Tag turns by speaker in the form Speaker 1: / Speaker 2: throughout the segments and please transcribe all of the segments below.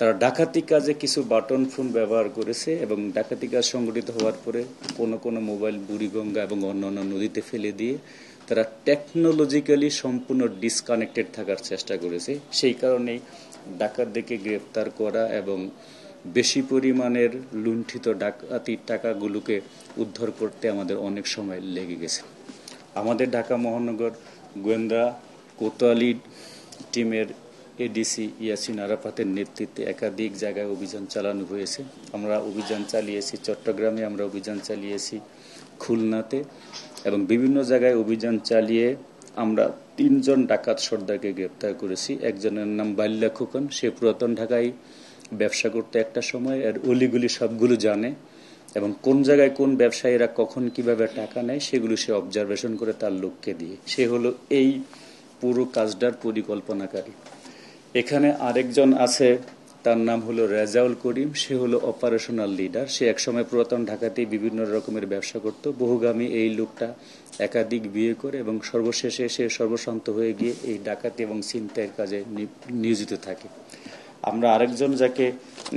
Speaker 1: তারা ডাকাতি কাজে কিছু বাটন ফোন ব্যবহার করেছে এবং ডাকাতি কাজ সংগঠিত হওয়ার পরে কোনো কোনো মোবাইল বুড়িগঙ্গা এবং অন্যান্য নদীতে ফেলে দিয়ে তারা টেকনোলজিক্যালি সম্পূর্ণ ডিসকানেক্টেড থাকার চেষ্টা করেছে। সেই কারণেই ডাকাতদেরকে গ্রেপ্তার করা এবং বেশি পরিমাণের লুণ্ঠিত ডাকাতির টাকাগুলোকে উদ্ধার করতে আমাদের অনেক সময় লেগে গেছে। আমাদের ঢাকা মহানগর গোয়েন্দা কোতোয়ালি টিমের এডিসি ইয়াসিন আরাফাতের নেতৃত্বে একাধিক জায়গায় অভিযান চালানো হয়েছে। আমরা অভিযান চালিয়েছি চট্টগ্রামে, আমরা অভিযান চালিয়েছি খুলনাতে এবং বিভিন্ন জায়গায় অভিযান চালিয়ে আমরা 3 জন ডাকাত সর্দারকে গ্রেপ্তার করেছি। একজনের নাম বাল্যা খোকন, সে পুরাতন ঢাকায় ব্যবসা করতে একটা সময়, আর অলিগুলি সবগুলো জানে এবং কোন জায়গায় কোন ব্যবসায়ীরা কখন কিভাবে টাকা নেয় সেগুলো সে অবজারভেশন করে তার লোককে দিয়ে। সে হলো এই পুরো কাজটার পরিকল্পনাকারী। এখানে আরেকজন আছে, তার নাম হলো রেজাউল করিম, সে হলো অপারেশনাল লিডার। সে একসময় পুরাতন ঢাকাতেই বিভিন্ন রকমের ব্যবসা করত। বহুগামী এই লোকটা একাধিক বিয়ে করে এবং সর্বশেষে সে সর্বশান্ত হয়ে গিয়ে এই ডাকাতি এবং ছিনতাইয়ের কাজে নিয়োজিত থাকে। আমরা আরেকজন যাকে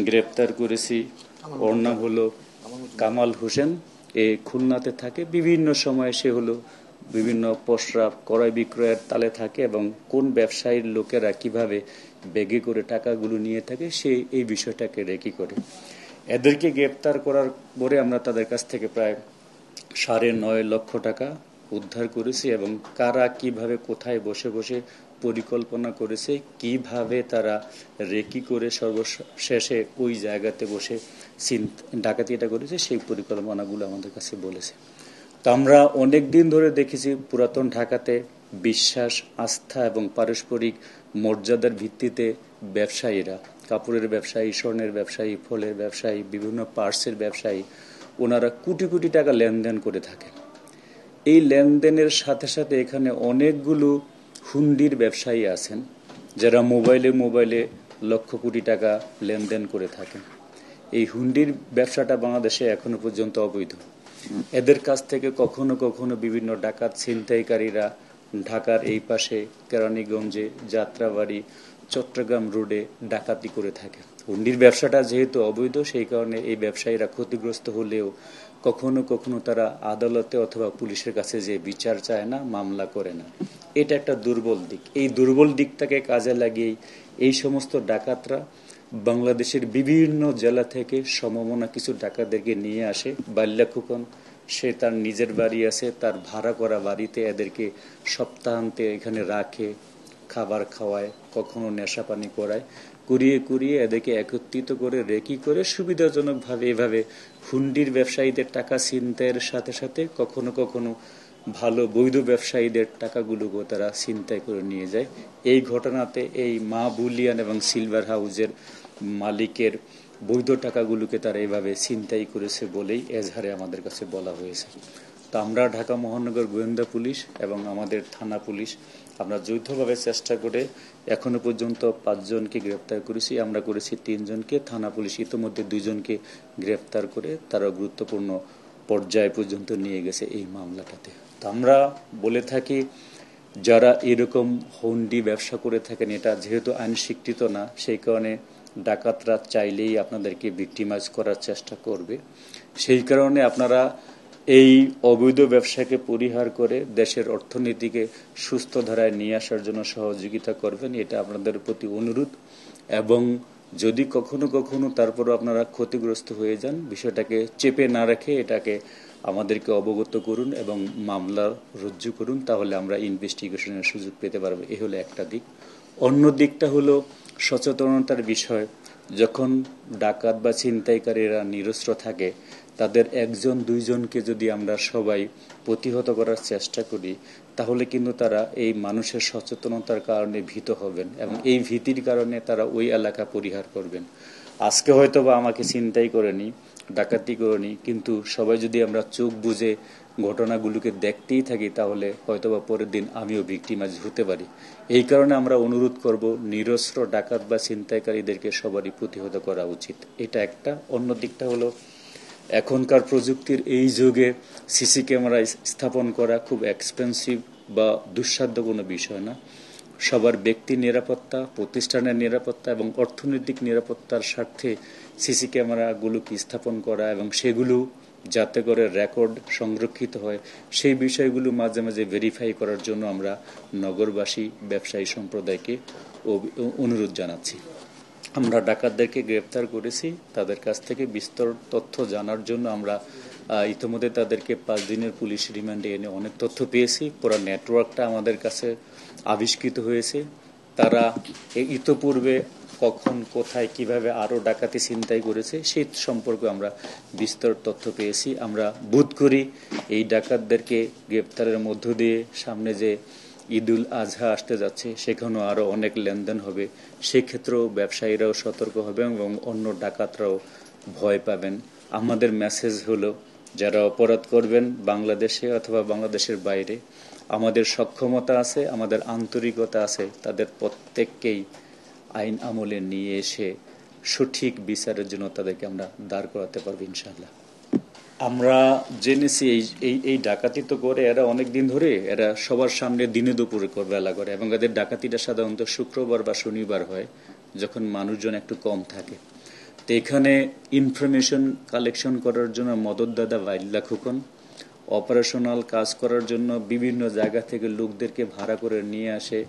Speaker 1: গ্রেপ্তার করেছি, ওর নাম হলো কামাল হোসেন। এ খুলনাতে থাকে। বিভিন্ন সময়ে সে হলো বিভিন্ন পসরা ক্রয় বিক্রয়ের তালে থাকে এবং কোন ব্যবসায়ীর লোকেরা কিভাবে ব্যাগে করে টাকাগুলো নিয়ে থাকে সে এই বিষয়টাকে রেকি করে। এদেরকে গ্রেপ্তার করার পরে আমরা তাদের কাছ থেকে প্রায় 9.5 লক্ষ টাকা উদ্ধার করেছি এবং কারা কিভাবে কোথায় বসে বসে পরিকল্পনা করেছে, কিভাবে তারা রেকি করে সর্বশেষে ওই জায়গাতে বসে ডাকাতিটা করেছে, সেই পরিকল্পনাগুলো আমাদের কাছে বলেছে। তো আমরা অনেক দিন ধরে দেখেছি পুরাতন ঢাকাতে বিশ্বাস, আস্থা এবং পারস্পরিক মর্যাদার ভিত্তিতে ব্যবসায়ীরা, কাপড়ের ব্যবসায়ী, স্বর্ণের ব্যবসায়ী, ফলের ব্যবসায়ী, বিভিন্ন পার্টসের ব্যবসায়ী, ওনারা কোটি কোটি টাকা লেনদেন করে থাকেন। এই লেনদেনের সাথে সাথে এখানে অনেকগুলো হুন্ডির ব্যবসায়ী আছেন যারা মোবাইলে লক্ষ কোটি টাকা লেনদেন করে থাকেন। এই হুন্ডির ব্যবসাটা বাংলাদেশে এখনো পর্যন্ত অবৈধ। এদের কাছ থেকে কখনো কখনো বিভিন্ন ডাকাত ছিনতাইকারীরা ঢাকার এই পাশে কেরানীগঞ্জে, যাত্রাবাড়ি, চট্টগ্রাম রোডে ডাকাতি করে থাকে। হুন্ডির ব্যবসাটা যেহেতু অবৈধ, সেই কারণে এই ব্যবসায়ীরা ক্ষতিগ্রস্ত হলেও কখনো কখনো তারা আদালতে অথবা পুলিশের কাছে যে বিচার চায় না, মামলা করে না। এটা একটা দুর্বল দিক। এই দুর্বল দিকটাকে কাজে লাগিয়ে এই সমস্ত ডাকাতরা বাংলাদেশের বিভিন্ন জেলা থেকে সমমনা কিছু ডাকাতদেরকে নিয়ে আসে। বাল্যা খোকন, সে তার নিজের বাড়ি আছে, তার ভাড়া করা বাড়িতে এদেরকে সপ্তাহান্তে এখানে রাখে, খাবার খাওয়ায়, কখনো নেশা পানি করায়, কুড়িয়ে এদেরকে একত্রিত করে রেকি করে সুবিধাজনকভাবে এভাবে হুন্ডির ব্যবসায়ীদের টাকা ছিনতাইয়ের সাথে সাথে কখনো কখনো ভালো বৈধ ব্যবসায়ীদের টাকাগুলোকে তারা ছিনতাই করে নিয়ে যায়। এই ঘটনাতে এই মা বুলিয়ান এবং সিলভার হাউসের মালিকের বৈধ টাকাগুলোকে তারা এভাবে ছিনতাই করেছে বলেই এজাহারে আমাদের কাছে বলা হয়েছে। তো আমরা ঢাকা মহানগর গোয়েন্দা পুলিশ এবং আমাদের থানা পুলিশ আমরা যৌথভাবে চেষ্টা করে এখনো পর্যন্ত 5 জনকে গ্রেপ্তার করেছি। আমরা করেছি 3 জনকে, থানা পুলিশ ইতোমধ্যে 2 জনকে গ্রেপ্তার করে তারা গুরুত্বপূর্ণ পর্যায় পর্যন্ত নিয়ে গেছে এই মামলাটাতে। তো আমরা বলে থাকি, যারা এরকম হুন্ডি ব্যবসা করে থাকেন, এটা যেহেতু আইন স্বীকৃত না, সেই কারণে ডাকাতরা চাইলেই আপনাদেরকে ভিক্টিমাইজ করার চেষ্টা করবে। সেই কারণে আপনারা এই অবৈধ ব্যবসাকে পরিহার করে দেশের অর্থনীতিকে সুস্থ ধারায় নিয়ে আসার জন্য সহযোগিতা করবেন, এটা আপনাদের প্রতি অনুরোধ। এবং যদি কখনো কখনো তারপরও আপনারা ক্ষতিগ্রস্ত হয়ে যান, বিষয়টাকে চেপে না রেখে এটাকে আমাদেরকে অবগত করুন এবং মামলা রুজু করুন, তাহলে আমরা ইনভেস্টিগেশনের সুযোগ পেতে পারবো। এই হলো একটা দিক। অন্য দিকটা হলো সচেতনতার বিষয়। যখন ডাকাত বা ছিনতাইকারীরা নিরস্ত্র থাকে, তাদের 1-2 জনকে যদি আমরা সবাই প্রতিহত করার চেষ্টা করি, তাহলে কিন্তু তারা এই মানুষের সচেতনতার কারণে ভীত হবেন এবং এই ভীতির কারণে তারা ওই এলাকা পরিহার করবেন। আজকে হয়তো বা আমাকে ছিনতাই করেনি, ডাকাতি করেনি, কিন্তু সবাই যদি আমরা চোখ বুজে ঘটনাগুলোকে দেখতেই থাকি, তাহলে হয়তোবা পরের দিন আমিও ভিক্টিমাইজ হতে পারি। এই কারণে আমরা অনুরোধ করব, নিরস্ত্র ডাকাত বা ছিনতাইকারীদেরকে সবারই প্রতিহত করা উচিত। এটা একটা। অন্য দিকটা হলো, এখনকার প্রযুক্তির এই যুগে সিসি ক্যামেরা স্থাপন করা খুব এক্সপেন্সিভ বা দুঃসাধ্য কোনো বিষয় না। সবার ব্যক্তি নিরাপত্তা, প্রতিষ্ঠানের নিরাপত্তা এবং অর্থনৈতিক নিরাপত্তার স্বার্থে সিসি ক্যামেরাগুলোকে স্থাপন করা এবং সেগুলো যাতে করে রেকর্ড সংরক্ষিত হয় সেই বিষয়গুলো মাঝে মাঝে ভেরিফাই করার জন্য আমরা নগরবাসী, ব্যবসায়ী সম্প্রদায়কে অনুরোধ জানাচ্ছি। আমরা ডাকাতদেরকে গ্রেপ্তার করেছি, তাদের কাছ থেকে বিস্তর তথ্য জানার জন্য আমরা ইতিমধ্যে তাদেরকে 5 দিনের পুলিশ রিমান্ডে এনে অনেক তথ্য পেয়েছি। পুরো নেটওয়ার্কটা আমাদের কাছে আবিষ্কৃত হয়েছে। তারা ইতোপূর্বে কখন, কোথায়, কিভাবে আরো ডাকাতি ছিনতাই করেছে সেই সম্পর্কে আমরা বিস্তর তথ্য পেয়েছি। আমরা বোধ করি এই ডাকাতদেরকে গ্রেপ্তারের মধ্য দিয়ে সামনে যে ঈদুল আজহা আসতে যাচ্ছে সেখানেও আরো অনেক লেনদেন হবে, সেক্ষেত্রেও ব্যবসায়ীরাও সতর্ক হবে এবং অন্য ডাকাতরাও ভয় পাবেন। আমাদের মেসেজ হলো, যারা অপরাধ করবেন বাংলাদেশে অথবা বাংলাদেশের বাইরে, আমাদের সক্ষমতা আছে, আমাদের আন্তরিকতা আছে, তাদের প্রত্যেককেই আইন আমলে নিয়ে এসে সঠিক বিচারের জন্য তাদেরকে আমরা দাঁড় করাতে পারবো ইনশাআল্লাহ। আমরা জেনেছি এই ডাকাতি তো করে এরা অনেক দিন ধরে, এরা সবার সামনে দিনে দুপুরে বেলা করে এবং এদের ডাকাতিটা সাধারণত শুক্রবার বা শনিবার হয় যখন মানুষজন একটু কম থাকে। তো এখানে ইনফরমেশন কালেকশন করার জন্য মদতদাতা ওয়াইল্লা খোকন, অপারেশনাল কাজ করার জন্য বিভিন্ন জায়গা থেকে লোকদেরকে ভাড়া করে নিয়ে আসে,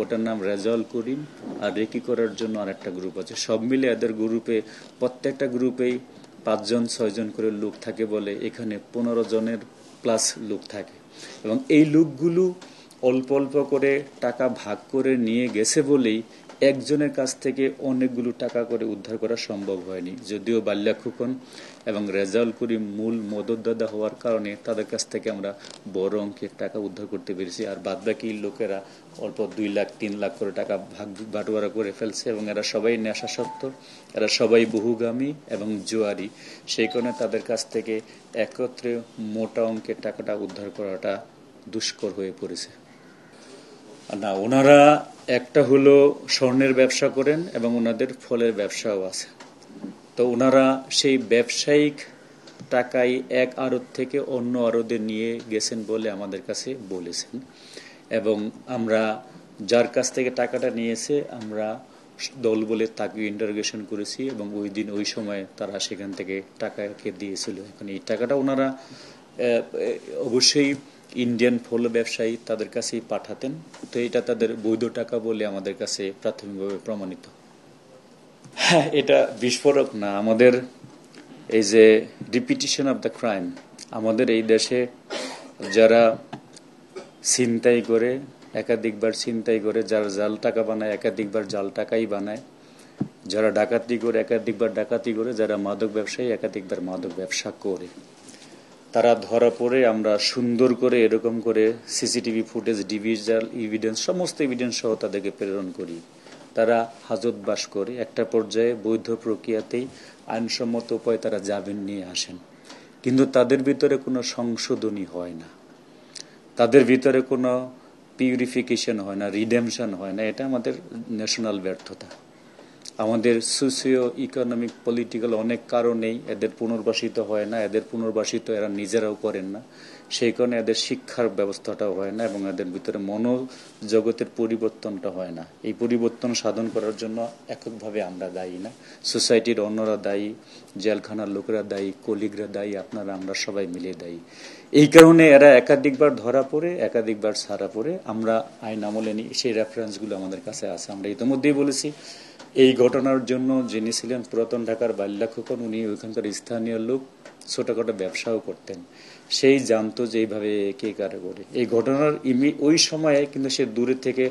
Speaker 1: ওটার নাম রেজাউল করিম, আর রেকি করার জন্য আরেকটা গ্রুপ আছে। সব মিলে এদের গ্রুপে, প্রত্যেকটা গ্রুপেই 5 জন 6 জন করে লোক থাকে বলে এখানে 15 জনের প্লাস লোক থাকে এবং এই লোকগুলো অল্প অল্প করে টাকা ভাগ করে নিয়ে গেছে বলেই একজনের কাছ থেকে অনেকগুলো টাকা করে উদ্ধার করা সম্ভব হয়নি। যদিও বাল্যা খোকন এবং রেজাউল করিম মূল মদতদাতা হওয়ার কারণে তাদের কাছ থেকে আমরা বড় অঙ্কের টাকা উদ্ধার করতে পেরেছি, আর বাদবাকি লোকেরা অল্প 2 লাখ 3 লাখ করে টাকা ভাগ বাটোয়ারা করে ফেলছে এবং এরা সবাই নেশাসক্ত, এরা সবাই বহুগামী এবং জুয়ারি। সেই কারণে তাদের কাছ থেকে একত্রে মোটা অঙ্কের টাকাটা উদ্ধার করাটা দুষ্কর হয়ে পড়েছে। না, ওনারা একটা হলো স্বর্ণের ব্যবসা করেন এবং ওনাদের ফলের ব্যবসাও আছে। তো ওনারা সেই ব্যবসায়িক টাকাই এক আড়ত থেকে অন্য আড়তে নিয়ে গেছেন বলে আমাদের কাছে বলেছেন এবং আমরা যার কাছ থেকে টাকাটা নিয়েছে আমরা দল বলে তাকে ইন্টারোগেশন করেছি এবং ওই দিন ওই সময় তারা সেখান থেকে টাকাকে দিয়েছিল। এখন এই টাকাটা ওনারা অবশ্যই ইন্ডিয়ান ফল ব্যবসায়ী তাদের কাছেই পাঠাতেন, তো এটা তাদের বৈধ টাকা বলে আমাদের কাছে প্রাথমিকভাবে প্রমাণিত। হ্যাঁ, এটা বিস্ফোরক না, আমাদের এই যে রিপিটিশন অফ দ্য ক্রাইম, আমাদের এই দেশে যারা ছিনতাই করে একাধিকবার ছিনতাই করে, যারা জাল টাকা বানায় একাধিকবার জাল টাকাই বানায়, যারা ডাকাতি করে একাধিকবার ডাকাতি করে, যারা মাদক ব্যবসায়ী একাধিকবার মাদক ব্যবসা করে, তারা ধরা পড়ে আমরা সুন্দর করে এরকম করে সিসিটিভি ফুটেজ, ডিজিটাল এভিডেন্স, সমস্ত এভিডেন্স সহ তাদেরকে প্রেরণ করি। তারা হাজতবাস করে, একটা পর্যায়ে বৈধ প্রক্রিয়াতেই আইনসম্মত উপায়ে তারা জামিন নিয়ে আসেন, কিন্তু তাদের ভিতরে কোনো সংশোধনী হয় না, তাদের ভিতরে কোনো পিউরিফিকেশন হয় না, রিডেমশন হয় না। এটা আমাদের ন্যাশনাল ব্যর্থতা। আমাদের সোশিও ইকোনমিক পলিটিক্যাল অনেক কারণেই এদের পুনর্বাসিত হয় না, এদের পুনর্বাসিত এরা নিজেরাও করেন না, সেই কারণে এদের শিক্ষার ব্যবস্থাটাও হয় না এবং এদের ভিতরে মনোজগতের পরিবর্তনটা হয় না। এই পরিবর্তন সাধন করার জন্য এককভাবে আমরা দায়ী না, সোসাইটির অন্যরা দায়ী, জেলখানার লোকেরা দায়ী, কলিগরা দায়ী, আপনারা আমরা সবাই মিলে দায়ী। এই কারণে এরা একাধিকবার ধরা পড়ে, একাধিকবার ছাড়া পড়ে। আমরা আইন আমলে নিই, সেই রেফারেন্সগুলো আমাদের কাছে আছে। আমরা ইতিমধ্যেই বলেছি, এই ঘটনার জন্য যিনি ছিলেন পুরাতন ঢাকার বাল্যা খোকন, উনি ওইখানকার স্থানীয় লোক, ছোটখাটো ব্যবসাও করতেন, সেই জানতো যে এইভাবে কে কারে করে। এই ঘটনার ওই সময়ে কিন্তু সে দূরে থেকে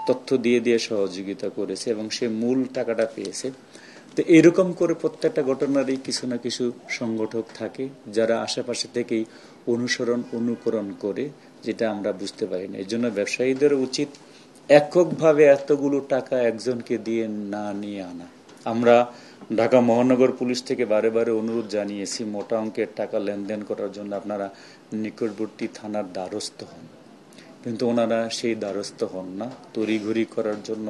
Speaker 1: তথ্য দিয়ে দিয়ে সহযোগিতা করেছে এবং সে মূল টাকাটা পেয়েছে। তো এরকম করে প্রত্যেকটা ঘটনারই কিছু না কিছু সংগঠক থাকে যারা আশেপাশে থেকেই অনুকরণ করে, যেটা আমরা বুঝতে পারি না। এই জন্য ব্যবসায়ীদের উচিত এককভাবে এতগুলো টাকা একজনকে দিয়ে না নিয়ে আনা। আমরা ঢাকা মহানগর পুলিশ থেকে বারে বারে অনুরোধ জানিয়েছি, মোটা অঙ্কের টাকা লেনদেন করার জন্য আপনারা নিকটবর্তী থানার দ্বারস্থ হন, কিন্তু ওনারা সেই দ্বারস্থ হন না। তড়িঘড়ি করার জন্য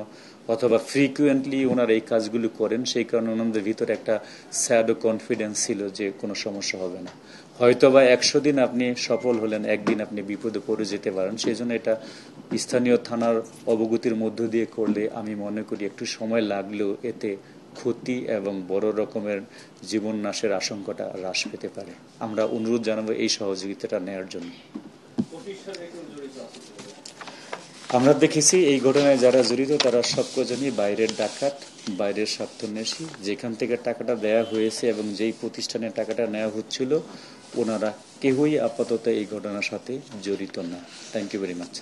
Speaker 1: অথবা ফ্রিকুয়েন্টলি ওনারা এই কাজগুলো করেন, সেই কারণে ওনাদের ভিতরে একটা স্যাডো কনফিডেন্স ছিল যে কোনো সমস্যা হবে না। হয়তোবা 100 দিন আপনি সফল হলেন, একদিন আপনি বিপদে পড়ে যেতে পারেন, সেই জন্য এটা স্থানীয় থানার অবগতির মধ্য দিয়ে করলে আমি মনে করি একটু সময় লাগলেও এতে ক্ষতি এবং বড় রকমের জীবন নাশের আশঙ্কাটা হ্রাস পেতে পারে। আমরা অনুরোধ জানাবো এই সহযোগিতাটা নেওয়ার জন্য। আমরা দেখেছি এই ঘটনায় যারা জড়িত তারা সবকজনই বাইরের ডাকাত, বাইরের স্বার্থন্বেষী। যেখান থেকে টাকাটা দেয়া হয়েছে এবং যেই প্রতিষ্ঠানে টাকাটা নেওয়া হচ্ছিল ওনারা কেউই আপাতত এই ঘটনার সাথে জড়িত না। Thank you very much.